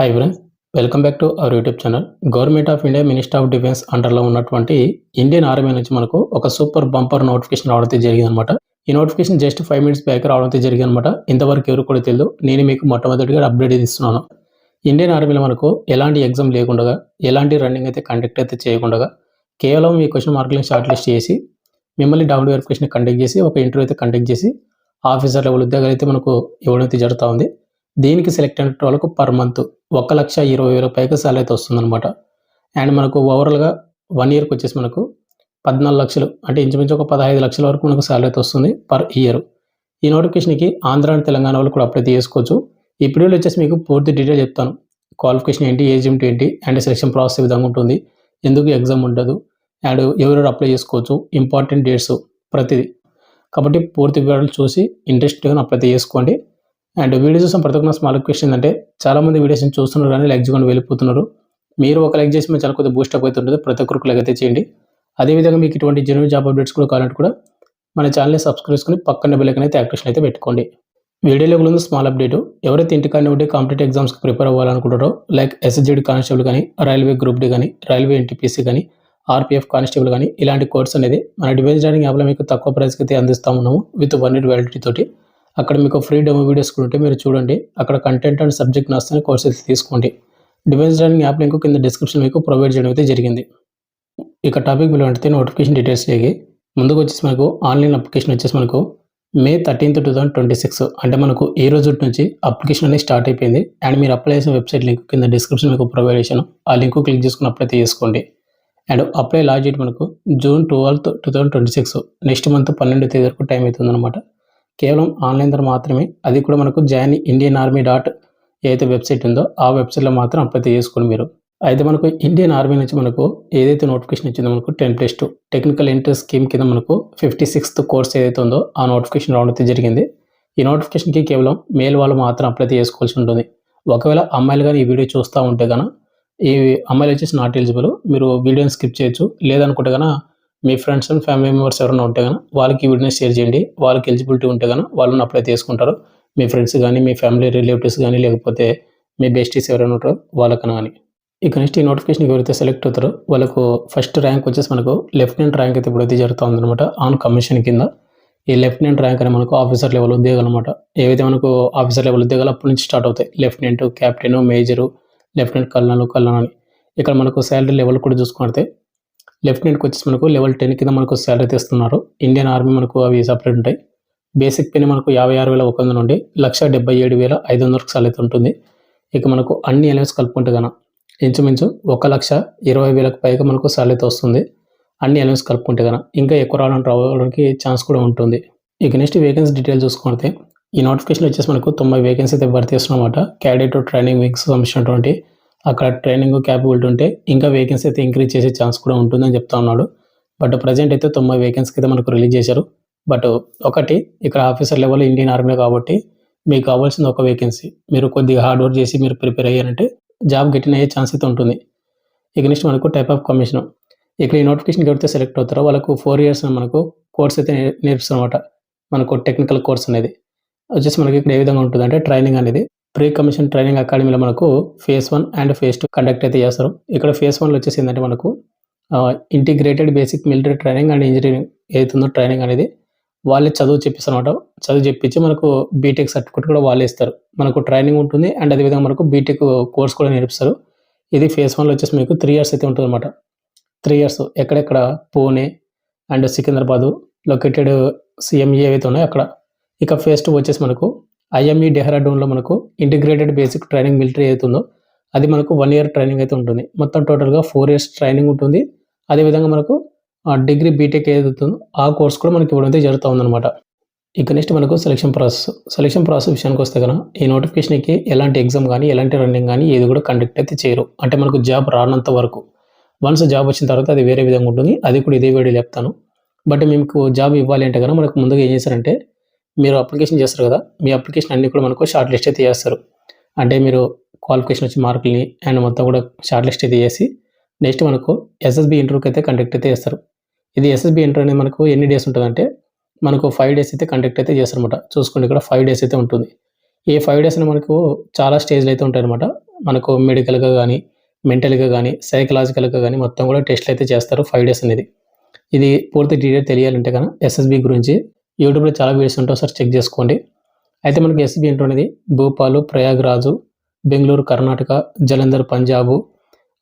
Hi friends, welcome back to our YouTube channel. Government of India minister of defence అండర్లో ఉన్నటువంటి Indian army నుంచి మనకు ఒక super bumper notification రావడం జరిగిందనమాట. ఈ నోటిఫికేషన్ జస్ట్ 5 minutes బ్యాక్ రావడం జరిగిందనమాట. ఇంతవరకు ఎవరు కూడా తెలియదు. నేను మీకు మొట్టమొదటిగా అప్డేట్ ఇస్తున్నాను. ఇండియన్ ఆర్మీలో మనకు ఎలాంటి ఎగ్జామ్ లేకుండా, ఎలాంటి రన్నింగ్ అయితే కండక్ట్ అయితే చేయకుండా, కేవలం మీ క్వశ్చన్ మార్కులను షార్ట్ లిస్ట్ చేసి మిమ్మల్ని డౌన్ వెరిఫికేషన్ కండక్ట్ చేసి ఒక ఇంటర్వ్యూ అయితే కండక్ట్ చేసి ఆఫీసర్ లెవెల్ ఉద్యోగాలు అయితే మనకు ఇవ్వడం అయితే జరుగుతూ ఉంది. దీనికి సెలెక్ట్ అయిన వాళ్ళకు పర్ మంత్ 1,20,000 పైగా సాలరీ అయితే వస్తుందన్నమాట. అండ్ మనకు ఓవరాల్గా 1 yearకి వచ్చేసి మనకు 14 లక్షలు అంటే ఇంచుమించు ఒక 15 లక్షల వరకు మనకు సాలరీ అయితే వస్తుంది పర్ ఇయర్. ఈ నోటిఫికేషన్కి ఆంధ్ర అండ్ తెలంగాణ వాళ్ళు కూడా అప్లై చేసుకోవచ్చు. ఈ వీడియోలో వచ్చేసి మీకు పూర్తి డీటెయిల్ చెప్తాను. క్వాలిఫికేషన్ ఏంటి, ఏజ్ ఏంటి, అండ్ సెలక్షన్ ప్రాసెస్ ఏ విధంగా ఉంటుంది, ఎందుకు ఎగ్జామ్ ఉండదు, అండ్ ఎవరెవరు అప్లై చేసుకోవచ్చు, ఇంపార్టెంట్ డేట్స్ ప్రతిదీ. కాబట్టి పూర్తి వివరాలు చూసి ఇంట్రెస్ట్గా అప్లై చేసుకోండి. అండ్ వీడియో చూసిన ప్రతి ఒక్క స్మాల్ క్వశ్చన్ ఏంటంటే, చాలామంది వీడియోస్ని చూస్తున్నారు కానీ లైక్ చేయకుండా వెళ్ళిపోతున్నారు. మీరు ఒక లైక్ చేసి మేము చాలా కొద్దిగా బూస్టప్ అయితే ఉంటుంది. ప్రతి ఒక్కరికి లైక్ అయితే చేయండి. అదేవిధంగా మీకు ఇటువంటి జెన్యూన్ జాబ్ అప్డేట్స్ కూడా కావాలంటే కూడా మన ఛానల్ని సబ్స్క్రైబ్ చేసుకుని పక్కన బెల్ ఐకాన్ అయితే యాక్టివేషన్ అయితే పెట్టుకోండి. వీడియోలో ముందు స్మాల్ అప్డేట్, ఎవరైతే ఇంటికాడ ఉంటే కాంపిటేటివ్ ఎగ్జామ్స్కి ప్రిపేర్ అవ్వాలనుకుంటారో, లైక్ ఎస్ఎస్జీడీ కానిస్టేబుల్ కానీ, రైల్వే గ్రూప్ డి కానీ, రైల్వే ఎన్టీపీసీ కానీ, ఆర్పీఎఫ్ కానిస్టేబుల్ కానీ, ఇలాంటి కోర్స్ అనేది మన డివైస్ జాయినింగ్ యాప్లో మీకు తక్కువ ప్రైస్కి అయితే అందిస్తూ ఉన్నాము విత్ 1 year వ్యాలిడిటీ తోటి. అక్కడ మీకు ఫ్రీ డెమో వీడియోస్ కూడా ఉంటే మీరు చూడండి. అక్కడ కంటెంట్ అండ్ సబ్జెక్ట్ నచ్చితే కోర్స్ అయితే తీసుకోండి. డివైస్ జాయినింగ్ యాప్ లింక్ కింద డిస్క్రిప్షన్ మీకు ప్రొవైడ్ చేయడం అయితే జరిగింది. ఇక టాపిక్ విలువ అంటే నోటిఫికేషన్ డీటెయిల్స్ చేయి. ముందుకు వచ్చేసి మనకు ఆన్లైన్ అప్లికేషన్ వచ్చేసి మనకు May 13th, 2026 అంటే మనకు ఈ రోజు నుంచి అప్లికేషన్ అనేది స్టార్ట్ అయిపోయింది. అండ్ మీరు అప్లై చేసిన వెబ్సైట్ లింక్ కింద డిస్క్రిప్షన్ మీకు ప్రొవైడ్ చేశాను. ఆ లింక్ క్లిక్ చేసుకుని అప్లై చేసుకోండి. అండ్ అప్లై లాస్ట్ డేట్ మనకు June 12th, 2026 నెక్స్ట్ మంత్ 12వ తేదీ వరకు టైం అవుతుందన్నమాట. కేవలం ఆన్లైన్ ద్వారా మాత్రమే. అది కూడా మనకు జాయిన్ ఇండియన్ ఆర్మీ డాట్ ఏదైతే వెబ్సైట్ ఉందో ఆ వెబ్సైట్లో మాత్రం అప్లై చేసుకోండి మీరు. అయితే మనకు ఇండియన్ ఆర్మీ నుంచి మనకు ఏదైతే నోటిఫికేషన్ ఇచ్చిందో మనకు 10+2 టెక్నికల్ ఎంట్రీ స్కీమ్ కింద మనకు 56th కోర్స్ ఏదైతే ఉందో ఆ నోటిఫికేషన్ రావడం జరిగింది. ఈ నోటిఫికేషన్కి కేవలం మేల్ వాళ్ళు మాత్రం అప్లై చేసుకోవాల్సి ఉంటుంది. ఒకవేళ అమ్మాయిలు కానీ ఈ వీడియో చూస్తూ ఉంటే కనుక, ఈ అమ్మాయిలు వచ్చేసి నాట్ ఎలిజిబుల్, మీరు వీడియోని స్కిప్ చేయొచ్చు. లేదనుకుంటే కనుక మీ ఫ్రెండ్స్ అండ్ ఫ్యామిలీ మెంబర్స్ ఎవరైనా ఉంటే కనుక వాళ్ళకి వీడియోని షేర్ చేయండి. వాళ్ళకి ఎలిజిబిలిటీ ఉంటే కనుక వాళ్ళని అప్లై చేసుకుంటారు. మీ ఫ్రెండ్స్ కానీ, మీ ఫ్యామిలీ రిలేటివ్స్ కానీ, లేకపోతే మీ బెస్టీస్ ఎవరైనా ఉంటారో వాళ్ళకన్నా కానీ. ఇక నెక్స్ట్ ఈ నోటిఫికేషన్ ఎవరైతే సెలెక్ట్ అవుతారో వాళ్ళకు ఫస్ట్ ర్యాంక్ వచ్చేసి మనకు లెఫ్టినెంట్ ర్యాంక్ అయితే ఇప్పుడైతే జరుగుతూ ఉందన్నమాట ఆన్ కమిషన్ కింద. ఈ లెఫ్టినెంట్ ర్యాంక్ అని మనకు ఆఫీసర్ లెవెల్ ఉద్యోగాలు అనమాట. ఏవైతే మనకు ఆఫీసర్ లెవెల్ ఉద్యోగాలు అప్పటి నుంచి స్టార్ట్ అవుతాయి. Lieutenant, captain, major, lieutenant colonel అని. ఇక్కడ మనకు శాలరీ లెవెల్ కూడా చూసుకుంటే లెఫ్టినెంట్కి వచ్చేసి మనకు లెవెల్ 10 కింద మనకు శాలరీ తెస్తున్నారు. ఇండియన్ ఆర్మీ మనకు అవి సపరేట్ ఉంటాయి. బేసిక్ పే మనకు 56,100 నుండి 1,77,500 సాలరీ ఉంటుంది. ఇక మనకు అన్ని ఎలవెన్స్ కలుపుకుంటే కనుక ఇంచుమించు 1,20,000 పైగా మనకు సాలరీ వస్తుంది. అన్ని ఎలవెన్స్ కలుపుకుంటే కనుక ఇంకా ఎక్కువ రావడానికి ఛాన్స్ కూడా ఉంటుంది. ఇక నెక్స్ట్ వేకెన్సీ డీటెయిల్ చూసుకుంటే ఈ నోటిఫికేషన్ వచ్చేసి మనకు 90 వేకెన్సీ అయితే భర్తీ చేస్తున్నమాట. క్యాడెట్ ట్రైనింగ్ వింగ్స్ సంబంధించినటువంటి అక్కడ ట్రైనింగ్ క్యాపబిలిటీ ఉంటే ఇంకా వేకెన్సీ అయితే ఇంక్రీజ్ చేసే ఛాన్స్ కూడా ఉంటుందని చెప్తా ఉన్నాడు. బట్ ప్రజెంట్ అయితే 90 వేకెన్సీ అయితే మనకు రిలీజ్ చేశారు. బట్ ఒకటి ఇక్కడ ఆఫీసర్ లెవెల్ ఇండియన్ ఆర్మీ కాబట్టి మీకు కావాల్సింది ఒక వేకెన్సీ. మీరు కొద్దిగా హార్డ్ వర్క్ చేసి మీరు ప్రిపేర్ అయ్యారంటే జాబ్ గెటిన్ అయ్యే ఛాన్స్ అయితే ఉంటుంది. ఇక నెక్స్ట్ మనకు టైప్ ఆఫ్ కమిషన్. ఇక్కడ ఈ నోటిఫికేషన్ ఎవరైతే సెలెక్ట్ అవుతారో వాళ్ళకు 4 years మనకు కోర్స్ అయితే నేర్పిస్తారు అనమాట. మనకు టెక్నికల్ కోర్స్ అనేది వచ్చేసి మనకి ఇక్కడ ఏ విధంగా ఉంటుంది అంటే ట్రైనింగ్ అనేది ప్రీ కమిషన్ ట్రైనింగ్ అకాడమీలో మనకు phase 1 అండ్ phase 2 కండక్ట్ అయితే చేస్తారు. ఇక్కడ phase 1లో వచ్చేసి ఏంటంటే మనకు integrated basic military training and engineering ఏదైతుందో ట్రైనింగ్ అనేది వాళ్ళే చదువు చెప్పిస్తారు అనమాట. చదువు చెప్పించి మనకు బీటెక్ సర్టిఫికేట్ కూడా వాళ్ళే ఇస్తారు. మనకు ట్రైనింగ్ ఉంటుంది అండ్ అదేవిధంగా మనకు బీటెక్ కోర్స్ కూడా నేర్పిస్తారు. ఇది phase 1లో వచ్చేసి మీకు 3 years అయితే ఉంటుంది అనమాట. 3 years ఎక్కడెక్కడ Pune and Secunderabad located CME ఏవైతే ఉన్నాయో అక్కడ. ఇక phase 2 వచ్చేసి మనకు IME డెహ్రాడూన్లో మనకు ఇంటిగ్రేటెడ్ బేసిక్ ట్రైనింగ్ మిలిటరీ అవుతుందో అది మనకు 1 year ట్రైనింగ్ అయితే ఉంటుంది. మొత్తం టోటల్గా 4 years ట్రైనింగ్ ఉంటుంది. అదేవిధంగా మనకు డిగ్రీ బీటెక్ ఏదవుతుందో ఆ కోర్స్ కూడా మనకి ఇవ్వడం అయితే జరుగుతూ ఉందన్నమాట. ఇక నెక్స్ట్ మనకు సెలక్షన్ ప్రాసెస్ విషయానికి వస్తే కనుక ఈ నోటిఫికేషన్కి ఎలాంటి ఎగ్జామ్ కానీ, ఎలాంటి రన్నింగ్ కానీ ఏది కూడా కండక్ట్ అయితే చేయరు. అంటే మనకు జాబ్ రానంత వరకు. వన్స్ జాబ్ వచ్చిన తర్వాత అది వేరే విధంగా ఉంటుంది. అది కూడా ఇదే వీడియో చెప్తాను. బట్ మీకు జాబ్ ఇవ్వాలి అంటే కనుక మనకు ముందుగా ఏం చేశారంటే, మీరు అప్లికేషన్ చేస్తారు కదా, మీ అప్లికేషన్ అన్నీ కూడా మనకు షార్ట్ లిస్ట్ అయితే చేస్తారు. అంటే మీరు క్వాలిఫికేషన్ వచ్చి మార్కులని అండ్ మొత్తం కూడా షార్ట్ లిస్ట్ అయితే చేసి నెక్స్ట్ మనకు SSB ఇంటర్వ్యూకి అయితే కండక్ట్ అయితే చేస్తారు. ఇది SSB ఇంటర్వ్యూ అనేది మనకు ఎన్ని డేస్ ఉంటుందంటే మనకు 5 days అయితే కండక్ట్ అయితే చేస్తారనమాట. చూసుకోండి ఇక్కడ 5 days అయితే ఉంటుంది. ఈ 5 డేస్‌లో మనకు చాలా స్టేజ్‌లు అయితే ఉంటాయన్నమాట. మనకు మెడికల్‌గా గానీ, మెంటల్‌గా గానీ, సైకలాజికల్‌గా గానీ మొత్తం కూడా టెస్ట్‌లు అయితే చేస్తారు 5 డేస్ అనేది. ఇది పూర్తి డీటెయిల్ తెలియాలంటే గన ఎస్ఎస్‌బి గురించి యూట్యూబ్‌లో చాలా వీడియోస్ ఉంటాయి. ఒకసారి చెక్ చేసుకోండి. అయితే మనకి ఎస్ఎస్‌బి ఏంటో అనేది భోపాల్, ప్రయాగ్‌రాజు, బెంగుళూరు కర్ణాటక, జలంధర్ పంజాబు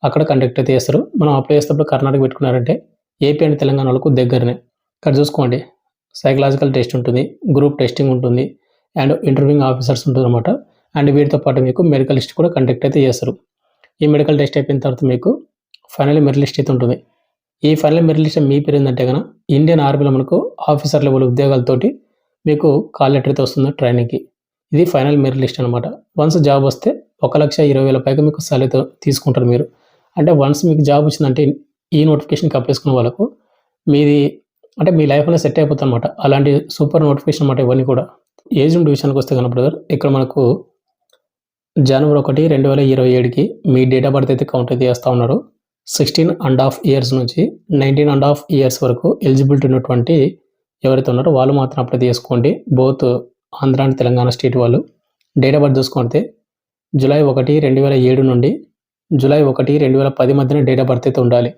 అక్కడ కండక్ట్ అయితే చేస్తారు. మనం అప్లై చేసేటప్పుడు కర్ణాటక పెట్టుకున్నారంటే ఏపీ అండ్ తెలంగాణ వాళ్ళకు దగ్గరనే. ఇక్కడ చూసుకోండి సైకలాజికల్ టెస్ట్ ఉంటుంది, గ్రూప్ టెస్టింగ్ ఉంటుంది అండ్ ఇంటర్వ్యూయింగ్ ఆఫీసర్స్ ఉంటుందన్నమాట. అండ్ వీటితో పాటు మీకు మెడికల్ లిస్ట్ కూడా కండక్ట్ అయితే చేస్తారు. ఈ మెడికల్ టెస్ట్ అయిపోయిన తర్వాత మీకు ఫైనల్ మెరిట్ లిస్ట్ అయితే ఉంటుంది. ఈ ఫైనల్ మెరిట్ లిస్ట్ మీ పేరు ఏంటంటే కనుక ఇండియన్ ఆర్మీలో మనకు ఆఫీసర్ లెవెల్ ఉద్యోగాలతోటి మీకు కాల్ లెటర్ అయితే వస్తుంది ట్రైనింగ్కి. ఇది ఫైనల్ మెరిట్ లిస్ట్ అనమాట. వన్స్ జాబ్ వస్తే 1,20,000 పైగా మీకు సాలరీ తీసుకుంటారు మీరు. అంటే వన్స్ మీకు జాబ్ వచ్చిందంటే ఈ నోటిఫికేషన్కి అప్లై చేసుకున్న వాళ్ళకు మీది అంటే మీ లైఫ్ అనేది సెట్ అయిపోతుంది అనమాట. అలాంటి సూపర్ నోటిఫికేషన్ అనమాట ఇవన్నీ కూడా. ఏజ్ లిమిట్ విషయానికి వస్తే కనుక బ్రదర్ ఇక్కడ మనకు జనవరి 1, 2027కి మీ డేట్ ఆఫ్ బర్త్ అయితే కౌంట్ అయితే చేస్తూ ఉన్నారు. 16.5 ఇయర్స్ నుంచి 19.5 ఇయర్స్ వరకు ఎలిజిబిలిటీ ఉన్నటువంటి ఎవరైతే ఉన్నారో వాళ్ళు మాత్రం అప్లై చేసుకోండి. Both Andhra and Telangana state వాళ్ళు. డేట్ ఆఫ్ బర్త్ చూసుకుంటే జూలై 1, 2007 నుండి జూలై 1, 2010 మధ్యన డేట్ ఆఫ్ బర్త్ అయితే ఉండాలి.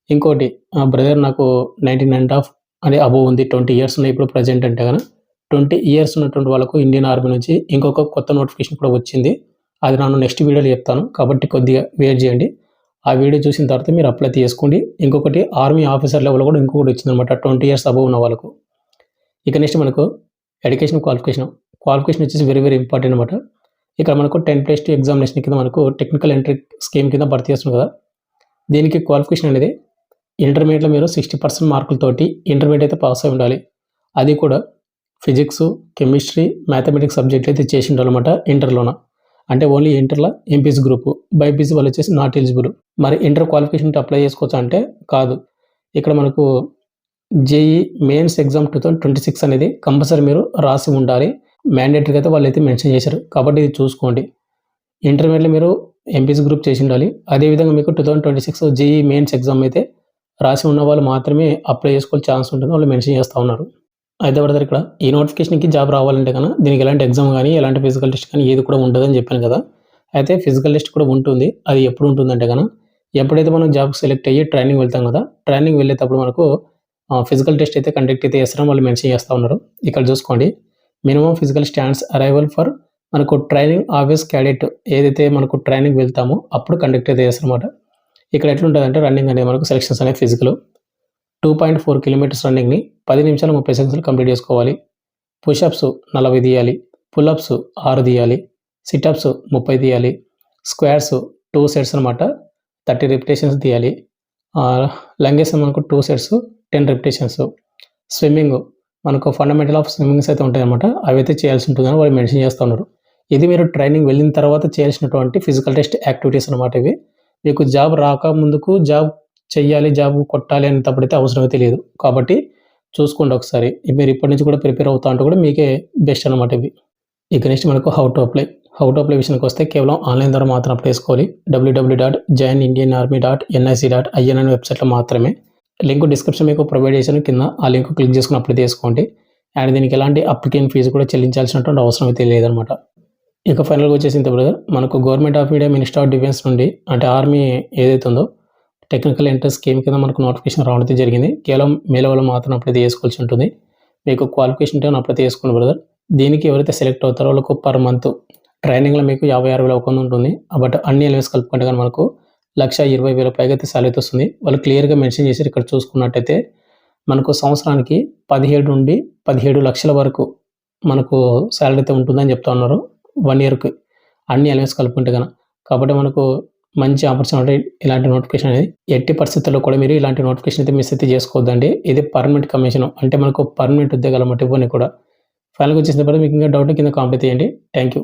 ఇంకోటి బ్రదర్ నాకు 19.5 అనే అబోవ్ ఉంది, 20 ఇయర్స్ ఉన్నాయి ఇప్పుడు ప్రజెంట్ అంటే కనుక 20 ఇయర్స్ ఉన్నటువంటి వాళ్ళకు ఇండియన్ ఆర్మీ నుంచి ఇంకొక కొత్త నోటిఫికేషన్ కూడా వచ్చింది. అది నేను నెక్స్ట్ వీడియోలో చెప్తాను కాబట్టి కొద్దిగా వెయిట్ చేయండి. ఆ వీడియో చూసిన తర్వాత మీరు అప్లై చేసుకోండి. ఇంకొకటి ఆర్మీ ఆఫీసర్ లెవెల్ కూడా ఇంకొకటి వచ్చిందనమాట 20 ఇయర్స్ అబోవ్ ఉన్న వాళ్ళకు. ఇక నెక్స్ట్ మనకు ఎడ్యుకేషన్ క్వాలిఫికేషన్ వచ్చేసి వెరీ వెరీ ఇంపార్టెంట్ అనమాట. ఇక్కడ మనకు 10+2 ఎగ్జామినేషన్ కింద మనకు టెక్నికల్ ఎంట్రీ స్కీమ్ కింద భర్తీ చేస్తుంది కదా. దీనికి క్వాలిఫికేషన్ అనేది ఇంటర్మీడియట్లో మీరు 60% మార్కులతోటి ఇంటర్మీడియట్ అయితే పాస్ అయి ఉండాలి. అది కూడా ఫిజిక్స్, కెమిస్ట్రీ, మ్యాథమెటిక్స్ సబ్జెక్ట్ అయితే చేసి ఉండాలన్నమాట ఇంటర్లోన. అంటే ఓన్లీ ఇంటర్లో ఎంపీసీ గ్రూపు, బైపీసీ వాళ్ళు వచ్చేసి నాట్ ఎలిజిబుల్. మరి ఇంటర్ క్వాలిఫికేషన్ అప్లై చేసుకోవచ్చు అంటే కాదు. ఇక్కడ మనకు జేఈ మెయిన్స్ ఎగ్జామ్ 2026 అనేది కంపల్సరీ మీరు రాసి ఉండాలి. మ్యాండేటరీగా అయితే వాళ్ళైతే మెన్షన్ చేశారు కాబట్టి ఇది చూసుకోండి. ఇంటర్మీడియట్లో మీరు ఎంపీసీ గ్రూప్ చేసి ఉండాలి. అదేవిధంగా మీకు 2026 జేఈ మెయిన్స్ ఎగ్జామ్ అయితే రాసి ఉన్న వాళ్ళు మాత్రమే అప్లై చేసుకోవాలి ఛాన్స్ ఉంటుంది, వాళ్ళు మెన్షన్ చేస్తూ ఉన్నారు. అయితే బ్రదర్ ఇక్కడ ఈ నోటిఫికేషన్కి జాబ్ రావాలంటే కన్నా దీనికి ఎలాంటి ఎగ్జామ్ కానీ ఎలాంటి ఫిజికల్ టెస్ట్ కానీ ఏది కూడా ఉండదని చెప్పాను కదా. అయితే ఫిజికల్ టెస్ట్ కూడా ఉంటుంది. అది ఎప్పుడు ఉంటుందంటే కన్నా ఎప్పుడైతే మనం జాబ్కి సెలెక్ట్ అయ్యి ట్రైనింగ్ వెళ్తాం కదా, ట్రైనింగ్ వెళ్ళేటప్పుడు మనకు ఫిజికల్ టెస్ట్ అయితే కండక్ట్ అయితే చేస్తారని వాళ్ళు మెన్షన్ చేస్తూ ఉన్నారు. ఇక్కడ చూసుకోండి minimum physical stands arrival for మనకు ట్రైనింగ్ ఆఫీస్ క్యాడెట్ ఏదైతే మనకు ట్రైనింగ్ వెళ్తామో అప్పుడు కండక్ట్ అయితే చేస్తారన్నమాట. ఇక్కడ ఎట్లుంటుందంటే రన్నింగ్ అనేది మనకు సెలక్షన్స్ అనేది ఫిజికల్ 2.4 కిలోమీటర్స్ రన్నింగ్ని 10 నిమిషాలు 30 సెకండ్స్లో కంప్లీట్ చేసుకోవాలి. పుషప్స్ 40 తీయాలి, పుల్అప్స్ 6 తీయాలి, సిటప్స్ 30 తీయాలి, స్క్వాట్స్ 2 సెట్స్ అనమాట 30 రిపిటేషన్స్ తీయాలి, లంగెస్ మనకు 2 సెట్స్ 10 రిపిటేషన్స్, స్విమ్మింగ్ మనకు ఫండమెంటల్ ఆఫ్ స్విమ్మింగ్స్ అయితే ఉంటాయి అనమాట, అవి అయితే చేయాల్సి ఉంటుందని వాళ్ళు మెన్షన్ చేస్తూ ఉన్నారు. ఇది మీరు ట్రైనింగ్ వెళ్ళిన తర్వాత చేయాల్సినటువంటి ఫిజికల్ టెస్ట్ యాక్టివిటీస్ అనమాట. ఇవి మీకు జాబ్ రాకముందుకు జాబ్ చెయ్యాలి, జాబ్ కొట్టాలి అనేటప్పుడైతే అవసరం అయితే లేదు. కాబట్టి చూసుకోండి ఒకసారి. మీరు ఇప్పటి నుంచి కూడా ప్రిపేర్ అవుతా ఉంటే కూడా మీకే బెస్ట్ అనమాట ఇవి. ఇక నెక్స్ట్ మనకు హౌ టు అప్లై విషయానికి వస్తే కేవలం ఆన్లైన్ ద్వారా మాత్రం అప్లై చేసుకోవాలి. www.joinindianarmy.nic.in అనే వెబ్సైట్లో మాత్రమే. లింక్ డిస్క్రిప్షన్ మీకు ప్రొవైడ్ చేశాను, కింద ఆ లింక్ క్లిక్ చేసుకుని అప్లై చేసుకోండి. అండ్ దీనికి ఎలాంటి అప్లికేషన్ ఫీజు కూడా చెల్లించాల్సినటువంటి అవసరం అయితే లేదనమాట. ఇక ఫైనల్గా వచ్చేసి ఇంత బ్రదర్ మనకు government of India minister of defence నుండి అంటే ఆర్మీ ఏదైతే ఉందో టెక్నికల్ ఎంట్రీ స్కీమ్ కింద మనకు నోటిఫికేషన్ రావడం జరిగింది. కేవలం మేల్ వాళ్ళు మాత్రం అప్లై చేసుకోవాల్సి ఉంటుంది. మీకు క్వాలిఫికేషన్ ఉంటే అప్లై చేసుకోండి బ్రదర్. దీనికి ఎవరైతే సెలెక్ట్ అవుతారో వాళ్ళకు పర్ మంత్ ట్రైనింగ్లో మీకు 56,000 ఒకంది ఉంటుంది. బట్ అన్ని ఎలిమెంట్స్ కలుపుకుంటే కానీ మనకు 1,20,000 పైగా అయితే సాలరీ వస్తుంది. వాళ్ళు క్లియర్గా మెన్షన్ చేసి ఇక్కడ చూసుకున్నట్టయితే మనకు సంవత్సరానికి 17 నుండి 17 లక్షల వరకు మనకు సాలరీ అయితే ఉంటుందని చెప్తా ఉన్నారు 1 ఇయర్కి అన్ని ఎలిమెంట్స్ కలుపుకుంటే కనుక. కాబట్టి మనకు మంచి ఆపర్చునిటీ ఇలాంటి నోటిఫికేషన్ అనేది ఎట్టి పరిస్థితుల్లో కూడా మీరు ఇలాంటి నోటిఫికేషన్ అయితే మిస్ అయితే చేసుకోవద్దండి. ఇది పర్మనెంట్ కమిషన్ అంటే మనకు పర్మనెంట్ ఉద్యోగాలు అన్నమాట ఇవన్నీ కూడా. ఫైనల్గా వచ్చేసిన తర్వాత మీకు ఇంకా డౌట్ కింద కామెంట్ చేయండి. Thank you.